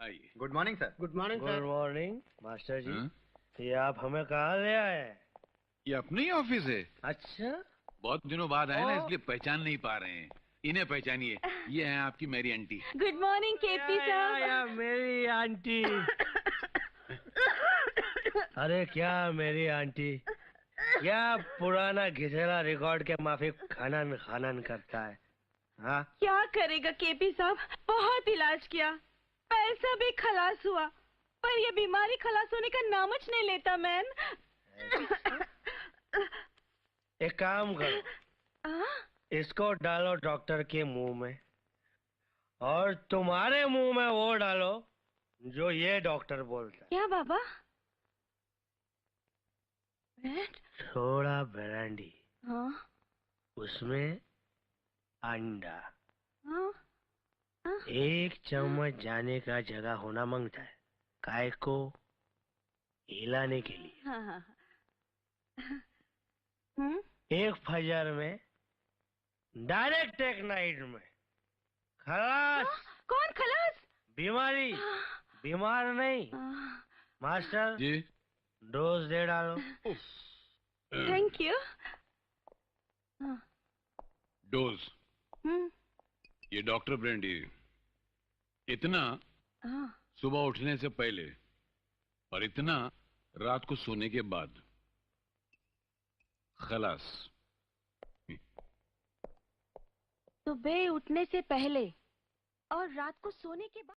आइए। Good morning sir. Good morning good sir. Morning master ji. हाँ? ये आप हमें कहाँ ले आए हैं? ये अपने ही ऑफिस है। अच्छा, बहुत दिनों बाद आए ना, ओ। इसलिए पहचान नहीं पा रहे हैं। इन्हें पहचानिए, ये हैं आपकी मेरी आंटी। गुड मॉर्निंग केपी साहब। मेरी आंटी। अरे क्या मेरी आंटी, क्या पुराना घिसेला रिकॉर्ड के माफिक खनन खनन करता है। हाँ, क्या करेगा केपी साहब, बहुत इलाज किया, पैसा भी खलास हुआ, पर ये बीमारी खलास होने का नामच नहीं लेता मैन। एक काम करो, इसको डालो डॉक्टर के मुंह में और तुम्हारे मुंह में वो डालो जो ये डॉक्टर बोलता है। क्या बाबा? ब्रेड? थोड़ा ब्रांडी, हाँ उसमें अंडा, हाँ हाँ। 1 चम्मच जाने का जगह होना मांगता है, काय को हिलाने के लिए। हाँ हाँ। 1 फजर में, डायरेक्ट एक नाइट में खलास। कौन खलास? बीमारी, बीमार नहीं। मास्टर जी। डोज दे डालो। Thank you. डोज। ये डॉक्टर ब्रांडी, इतना सुबह उठने से पहले और इतना रात को सोने के बाद। खलास। सुबह उठने से पहले और रात को सोने के बाद।